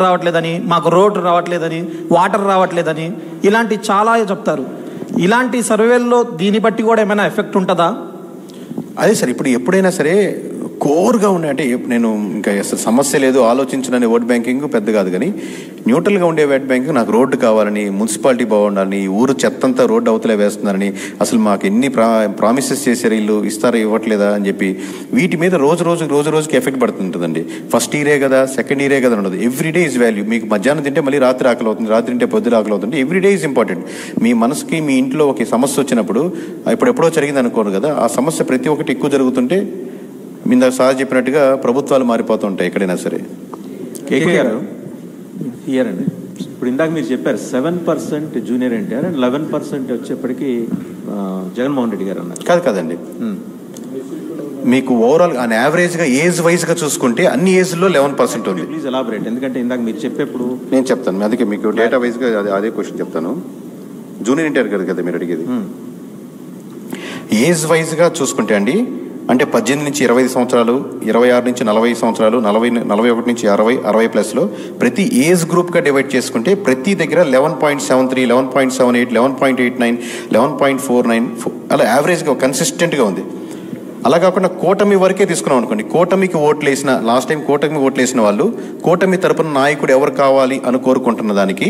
రావట్లేదని, మాకు రోడ్డు రావట్లేదని, వాటర్ రావట్లేదని, ఇలాంటి చాలా చెప్తారు. ఇలాంటి సర్వేల్లో దీన్ని బట్టి కూడా ఏమైనా ఎఫెక్ట్ ఉంటుందా? అదే సార్, ఇప్పుడు ఎప్పుడైనా సరే కోర్గా ఉండే, అంటే నేను ఇంకా అసలు సమస్య లేదు ఆలోచించనని ఓట్ బ్యాంకింగ్ పెద్ద కాదు, కానీ న్యూట్రల్గా ఉండే ఓట్ బ్యాంకింగ్ నాకు రోడ్డు కావాలని, మున్సిపాలిటీ బాగుండాలని, ఊరు చెత్తంతా రోడ్డు అవతలే వేస్తున్నారని, అసలు మాకు ఎన్ని ప్రామిసెస్ చేశారు వీళ్ళు, ఇస్తారా ఇవ్వట్లేదా అని చెప్పి వీటి మీద రోజుకి ఎఫెక్ట్ పడుతుంటుందండి. ఫస్ట్ ఇయరే కదా, సెకండ్ ఇయరే కదా ఉండదు. Everyday is value. మీకు మధ్యాహ్నం తింటే మళ్ళీ రాత్రి ఆకలి అవుతుంది, రాత్రి తింటే పొద్దున ఆకలి అవుతుంది. Everyday is important. మీ మనసుకి మీ ఇంట్లో ఒక సమస్య వచ్చినప్పుడు, ఎప్పుడెప్పుడో జరిగింది అనుకోరు కదా, ఆ సమస్య ప్రతి ఒక్కటి ఎక్కువ జరుగుతుంటే మీద సార్ చెప్పినట్టుగా ప్రభుత్వాలు మారిపోతూ ఉంటాయి ఎక్కడైనా సరే. కేకే గారు అండి, ఇప్పుడు ఇందాక మీరు చెప్పారు 7% జూనియర్ ఎన్టీఆర్ అండ్ 11% వచ్చేప్పటికి జగన్మోహన్ రెడ్డి గారు అన్నారు. కాదండి, మీకు ఓవరాల్ ఆన్ యావరేజ్గా ఏజ్ వైజ్గా చూసుకుంటే అన్ని ఏజ్లో 11% ఉంది. ప్లీజ్ ఎలాబరేట్, ఎందుకంటే ఇందాక మీరు చెప్పేప్పుడు నేను చెప్తాను, అందుకే మీకు డేటా వైజ్గా అదే క్వశ్చన్ చెప్తాను. జూనియర్ ఎన్టీఆర్ కదా మీరు అడిగేది. ఏజ్ వైజ్గా చూసుకుంటే అండి, అంటే 18 నుంచి 25 సంవత్సరాలు, 26 నుంచి 40 సంవత్సరాలు, 41 నుంచి 60, 60+లో ప్రతి ఏజ్ గ్రూప్గా డివైడ్ చేసుకుంటే ప్రతి దగ్గర 11.73, 11.78, 11.89, 11.49 అలా యావరేజ్గా కన్సిస్టెంట్గా ఉంది. అలా కాకుండా కూటమి వరకే తీసుకున్నాం అనుకోండి, కూటమికి ఓట్లు వేసిన, లాస్ట్ టైం కూటమి ఓట్లు వేసిన వాళ్ళు కూటమి తరపున నాయకుడు ఎవరు కావాలి అని కోరుకుంటున్న దానికి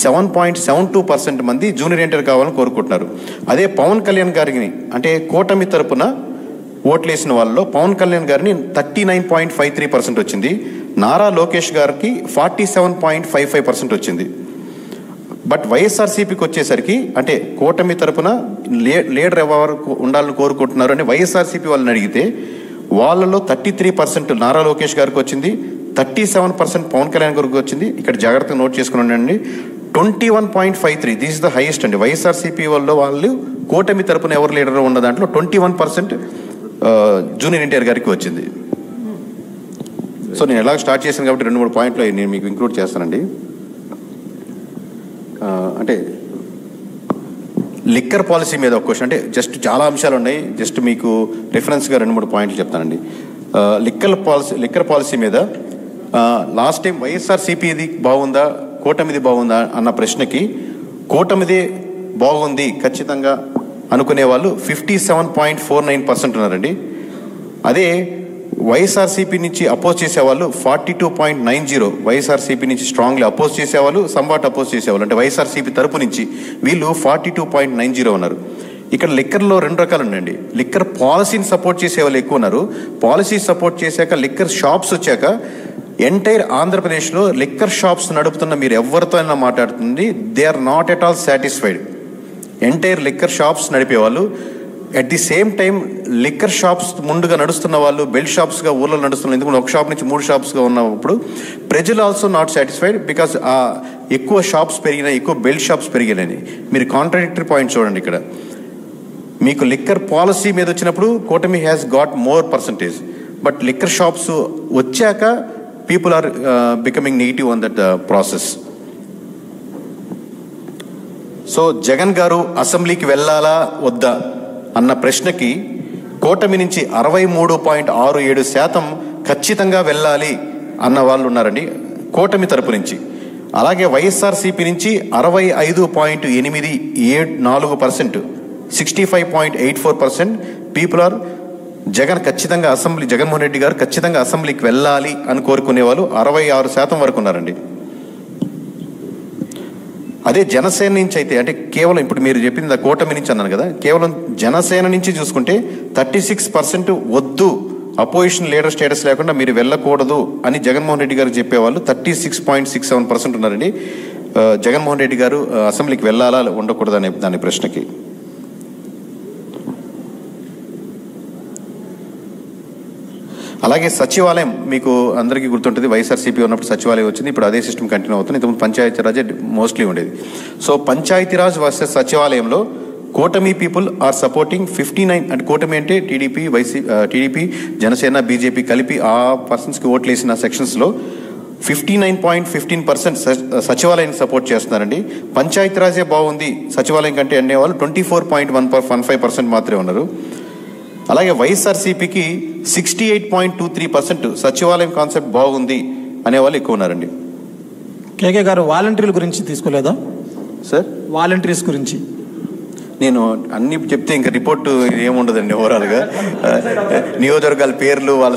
7.72% మంది జూనియర్ ఎన్టీఆర్ కావాలని కోరుకుంటున్నారు. అదే పవన్ కళ్యాణ్ గారిని, అంటే కూటమి తరపున ఓట్లేసిన వాళ్ళలో పవన్ కళ్యాణ్ గారిని 39.53% వచ్చింది. నారా లోకేష్ గారికి 47.55% వచ్చింది. బట్ వైఎస్ఆర్సీపీకి వచ్చేసరికి, అంటే కూటమి తరపున లీడర్ ఎవరు ఉండాలని కోరుకుంటున్నారు అని వైఎస్ఆర్సీపీ వాళ్ళని అడిగితే వాళ్ళలో 33% నారా లోకేష్ గారికి వచ్చింది, 37% పవన్ కళ్యాణ్ గారికి వచ్చింది. ఇక్కడ జాగ్రత్తగా నోట్ చేసుకుని ఉండండి. 21.53 దిస్ ఇస్ ద హైయెస్ట్ అండి. వైఎస్ఆర్సీపీ వాళ్ళు కూటమి తరపున ఎవరు లీడర్ ఉన్న దాంట్లో 21% జూనియర్ ఎన్టీఆర్ గారికి వచ్చింది. సో నేను ఎలా స్టార్ట్ చేశాను కాబట్టి 2-3 పాయింట్లు నేను మీకు ఇంక్లూడ్ చేస్తానండి. అంటే లిక్కర్ పాలసీ మీద ఒక క్వశ్చన్, అంటే జస్ట్ చాలా అంశాలు ఉన్నాయి, జస్ట్ మీకు రిఫరెన్స్గా 2-3 పాయింట్లు చెప్తానండి. లిక్కర్ పాలసీ మీద లాస్ట్ టైం వైఎస్ఆర్సీపీది బాగుందా కూటమిది బాగుందా అన్న ప్రశ్నకి కూటమిదే బాగుంది ఖచ్చితంగా అనుకునే వాళ్ళు 57.49% ఉన్నారండి. అదే వైఎస్ఆర్సీపీ నుంచి అపోజ్ చేసేవాళ్ళు 42.90, వైఎస్ఆర్సీపీ నుంచి స్ట్రాంగ్లీ అపోజ్ చేసేవాళ్ళు, సంవాట్ అపోజ్ చేసేవాళ్ళు, అంటే వైఎస్ఆర్సీపీ తరపు నుంచి వీళ్ళు 42.90 ఉన్నారు. ఇక్కడ లిక్కర్లో 2 రకాలు ఉన్నాయండి. లిక్కర్ పాలసీని సపోర్ట్ చేసే వాళ్ళు ఎక్కువ ఉన్నారు. పాలసీ సపోర్ట్ చేశాక లిక్కర్ షాప్స్ వచ్చాక ఎంటైర్ ఆంధ్రప్రదేశ్లో లిక్కర్ షాప్స్ నడుపుతున్న మీరు ఎవరితో అయినా మాట్లాడుతుంది, they are not at all satisfied. Entire liquor shops నడిపేవాళ్ళు, at the same time liquor shops ముందుగా నడుస్తున్న వాళ్ళు బెల్ట్ షాప్స్గా ఊళ్ళో నడుస్తున్నారు. ఎందుకంటే ఒక షాప్ నుంచి 3 షాప్స్గా ఉన్నప్పుడు ప్రజలు ఆల్సో నాట్ సాటిస్ఫైడ్, బికాస్ ఎక్కువ షాప్స్ పెరిగినాయి, ఎక్కువ బెల్ట్ షాప్స్ పెరిగినాయి. మీరు కాంట్రాడిక్టరీ పాయింట్ చూడండి. ఇక్కడ మీకు లిక్కర్ పాలసీ మీద వచ్చినప్పుడు కూటమి has got more percentage, but liquor shops వచ్చాక people are becoming negative on that process. So Jagan garu అసెంబ్లీకి వెళ్ళాలా వద్దా అన్న ప్రశ్నకి కూటమి నుంచి 63.67% ఖచ్చితంగా వెళ్ళాలి అన్న వాళ్ళు ఉన్నారండి కూటమి తరపు నుంచి. అలాగే వైఎస్ఆర్సీపీ నుంచి 65.84%, 65.84% పీపుల్ ఆర్ జగన్మోహన్ రెడ్డి గారు ఖచ్చితంగా అసెంబ్లీకి వెళ్ళాలి అని కోరుకునే వాళ్ళు 66% వరకు ఉన్నారండి. అదే జనసేన నుంచి అయితే, అంటే కేవలం ఇప్పుడు మీరు చెప్పింది కూటమి నుంచి అన్నాను కదా, కేవలం జనసేన నుంచి చూసుకుంటే 36% వద్దు, అపోజిషన్ లీడర్ స్టేటస్ లేకుండా మీరు వెళ్ళకూడదు అని జగన్మోహన్ రెడ్డి గారు చెప్పేవాళ్ళు 36.67% ఉన్నారండి. జగన్మోహన్ రెడ్డి గారు అసెంబ్లీకి వెళ్ళాలా ఉండకూడదు అనే దాని ప్రశ్నకి. అలాగే సచివాలయం మీకు అందరికీ గుర్తుంటుంది, వైఎస్ఆర్సీపీ ఉన్నప్పుడు సచివాలయం వచ్చింది, ఇప్పుడు అదే సిస్టమ్ కంటిన్యూ అవుతుంది. ఇంతకుముందు పంచాయతీరాజ్ మోస్ట్లీ ఉండేది. సో పంచాయతీరాజ్ వర్సెస్ సచివాలయంలో కూటమి పీపుల్ ఆర్ సపోర్టింగ్ 59, అంటే కూటమి అంటే టీడీపీ జనసేన బీజేపీ కలిపి ఆ పర్సన్స్కి ఓట్లు వేసిన సెక్షన్స్లో 59.15% సచివాలయాన్ని సపోర్ట్ చేస్తున్నారండి. పంచాయతీరాజే బాగుంది సచివాలయం కంటే అనేవాళ్ళు 24.15% మాత్రమే ఉన్నారు. అలాగే వైఎస్ఆర్సీపీకి 68.23% సచివాలయం కాన్సెప్ట్ బాగుంది అనేవాళ్ళు ఎక్కువ ఉన్నారండి. కేకే గారు వాలంటీర్ల గురించి తీసుకోలేదా సార్? వాలంటీర్స్ గురించి నేను అన్ని చెప్తే ఇంకా రిపోర్ట్ ఏముండదండి ఓవరాల్గా. నియోజకవర్గాల పేర్లు వాళ్ళ